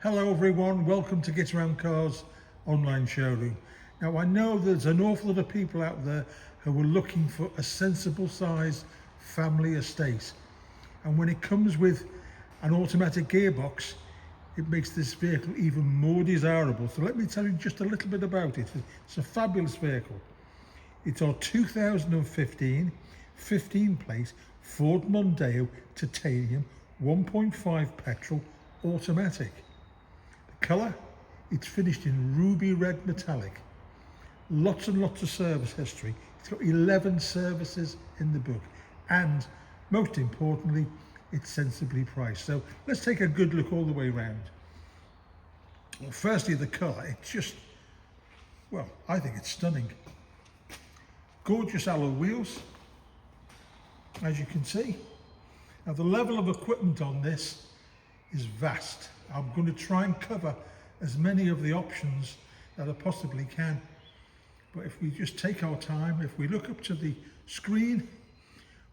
Hello everyone, welcome to Getaroundcars online showroom. Now I know there's an awful lot of people out there who are looking for a sensible size family estate, and when it comes with an automatic gearbox it makes this vehicle even more desirable. So let me tell you just a little bit about it. It's a fabulous vehicle. It's our 2015 15 plate Ford Mondeo titanium 1.5 petrol automatic. The colour, it's finished in ruby red metallic. Lots and lots of service history. It's got 11 services in the book, and most importantly it's sensibly priced. So let's take a good look all the way around. Well, firstly, the colour, it's just, well, I think it's stunning. Gorgeous alloy wheels, as you can see. Now the level of equipment on this is vast. I'm going to try and cover as many of the options that I possibly can. But if we just take our time, if we look up to the screen,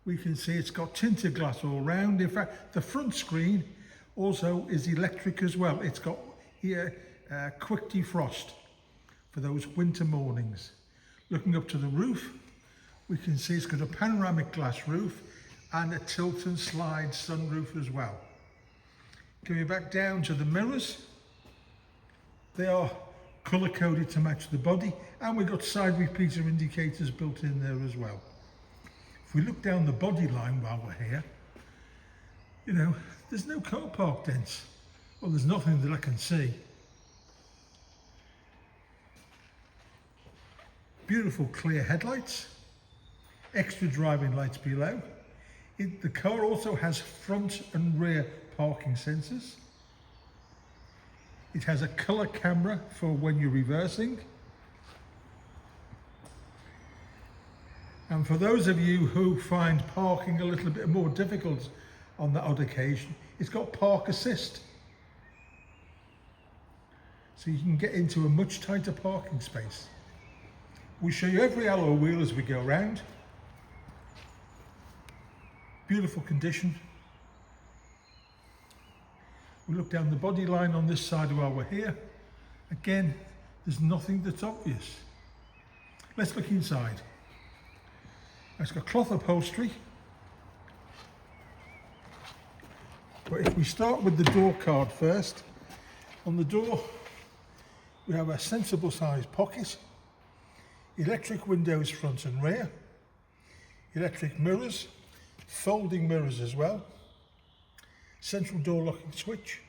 we can see it's got tinted glass all round. In fact, the front screen also is electric as well. It's got here quick defrost for those winter mornings. Looking up to the roof, we can see it's got a panoramic glass roof and a tilt and slide sunroof as well. Coming back down to the mirrors, they are colour coded to match the body, and we've got side repeater indicators built in there as well. If we look down the body line while we're here, you know, there's no car park dents. Well, there's nothing that I can see. Beautiful clear headlights, extra driving lights below. The car also has front and rear parking sensors. It has a colour camera for when you're reversing. And for those of you who find parking a little bit more difficult on that odd occasion, it's got park assist. So you can get into a much tighter parking space. We show you every alloy wheel as we go around. Beautiful condition. We look down the body line on this side while we're here. Again, there's nothing that's obvious. Let's look inside. It's got cloth upholstery. But if we start with the door card first, on the door we have a sensible sized pocket, electric windows front and rear, electric mirrors, folding mirrors as well, central door locking switch.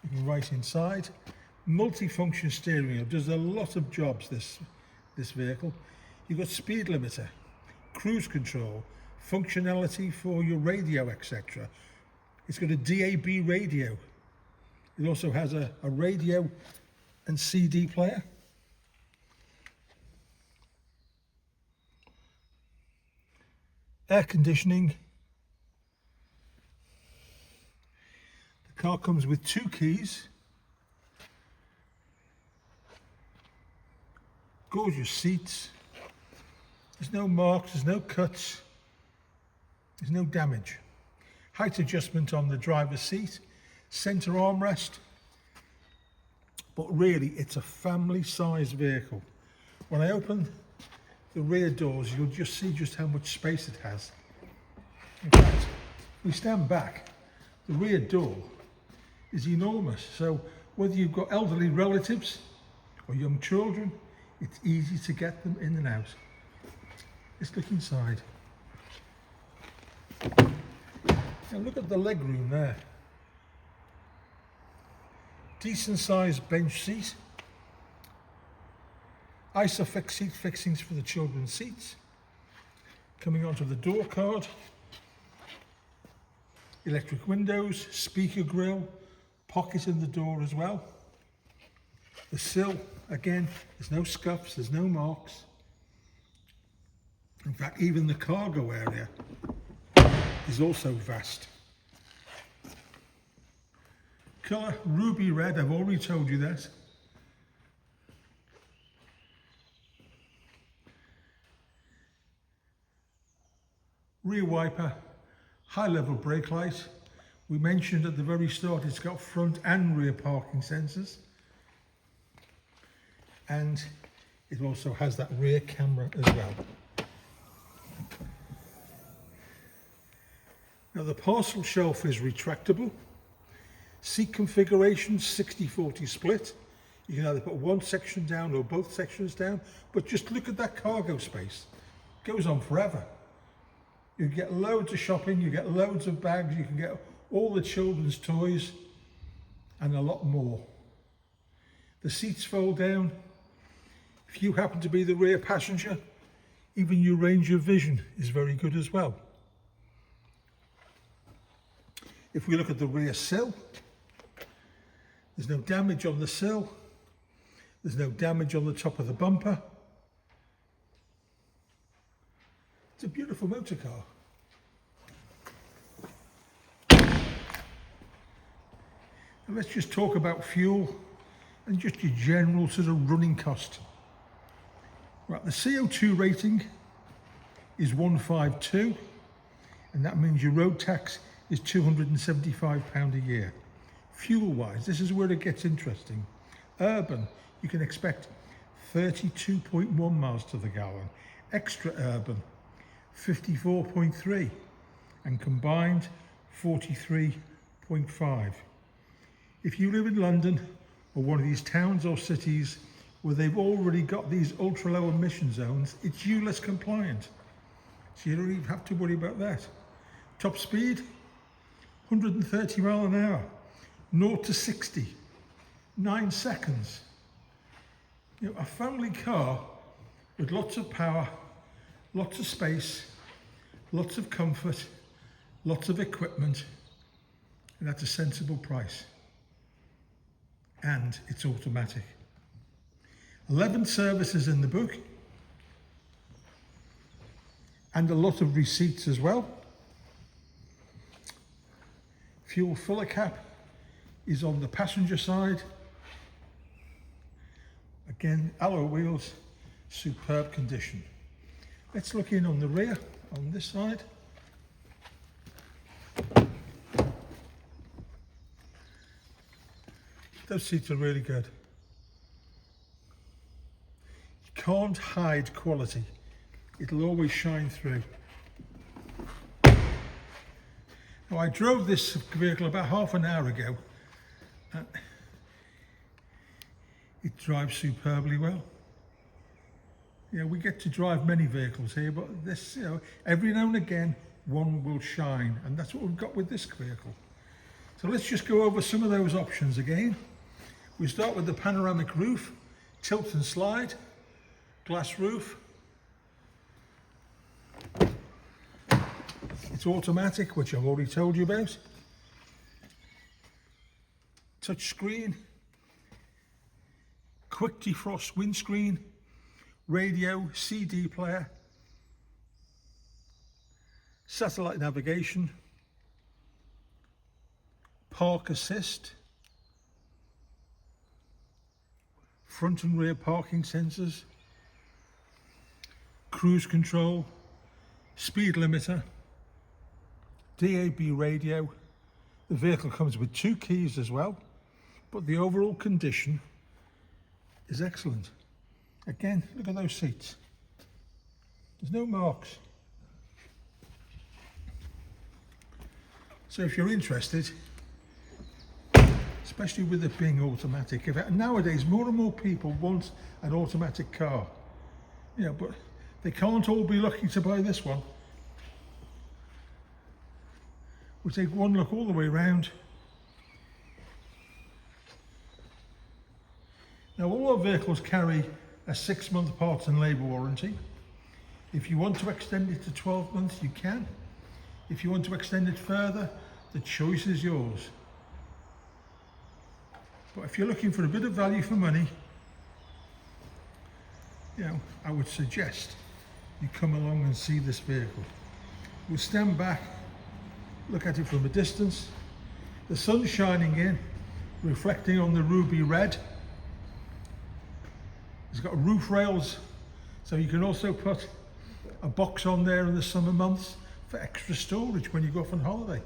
Looking right inside, multi-function steering wheel. Does a lot of jobs, this vehicle. You've got speed limiter, cruise control, functionality for your radio, etc. It's got a DAB radio. It also has a radio and CD player. Air conditioning. The car comes with 2 keys. Gorgeous seats. There's no marks, there's no cuts, there's no damage. Height adjustment on the driver's seat, centre armrest. But really, it's a family-sized vehicle. When I open the rear doors, you'll just see just how much space it has. In fact, if we stand back, the rear door is enormous. So whether you've got elderly relatives or young children, it's easy to get them in and out. Let's look inside. Now look at the leg room there. Decent sized bench seat. Isofix seat fixings for the children's seats. Coming onto the door card. Electric windows, speaker grille, pocket in the door as well. The sill, again, there's no scuffs, there's no marks. In fact, even the cargo area is also vast. Colour, ruby red, I've already told you that. Rear wiper, high level brake light, We mentioned at the very start it's got front and rear parking sensors, and it also has that rear camera as well. Now the parcel shelf is retractable. Seat configuration 60-40 split. You can either put one section down or both sections down, but just look at that cargo space. It goes on forever. You get loads of shopping, you get loads of bags, you can get all the children's toys and a lot more. The seats fold down. If you happen to be the rear passenger, even your range of vision is very good as well. If we look at the rear sill, there's no damage on the sill. There's no damage on the top of the bumper. It's a beautiful motor car. And let's just talk about fuel and just your general sort of running cost. Right, the CO2 rating is 152, and that means your road tax is £275 a year. Fuel-wise, this is where it gets interesting. Urban, you can expect 32.1 miles to the gallon. Extra urban, 54.3, and combined 43.5. If you live in London or one of these towns or cities where they've already got these ultra low emission zones, it's ULEZ compliant. So you don't even have to worry about that. Top speed, 130 miles an hour, 0 to 60, 9 seconds. You know, a family car with lots of power, lots of space, lots of comfort, lots of equipment, and that's a sensible price. And it's automatic. 11 services in the book, and a lot of receipts as well. Fuel filler cap is on the passenger side. Again, alloy wheels, superb condition. Let's look in on the rear, on this side. Those seats are really good. You can't hide quality. It'll always shine through. Now, I drove this vehicle about half an hour ago. It drives superbly well. You know, we get to drive many vehicles here, but this, you know, every now and again, one will shine, and that's what we've got with this vehicle. So let's just go over some of those options again. We start with the panoramic roof, tilt and slide, glass roof. It's automatic, which I've already told you about. Touch screen, quick defrost windscreen, radio, CD player, satellite navigation, park assist, front and rear parking sensors, cruise control, speed limiter, DAB radio. The vehicle comes with 2 keys as well, but the overall condition is excellent. Again, look at those seats. There's no marks. So if you're interested, especially with it being automatic, nowadays more and more people want an automatic car. You know, but they can't all be lucky to buy this one. We'll take one look all the way around. Now, all our vehicles carry a 6-month parts and labour warranty. If you want to extend it to 12 months, you can. If you want to extend it further, the choice is yours. But if you're looking for a bit of value for money, you know, I would suggest you come along and see this vehicle. We'll stand back, look at it from a distance. The sun's shining in, reflecting on the ruby red. It's got roof rails, so you can also put a box on there in the summer months for extra storage when you go off on holiday.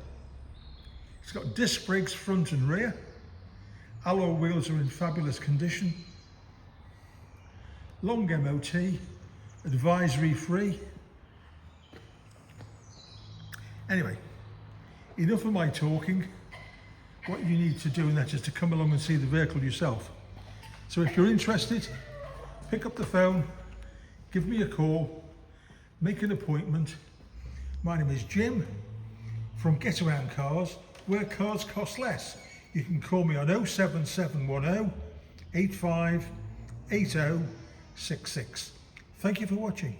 It's It's got disc brakes front and rear. Alloy wheels are in fabulous condition. Long MOT, advisory free. Anyway, enough of my talking. What you need to do in that is to come along and see the vehicle yourself. So if you're interested, pick up the phone, give me a call, make an appointment. My name is Jim from Getaround Cars, where cars cost less. You can call me on 07710 858066. Thank you for watching.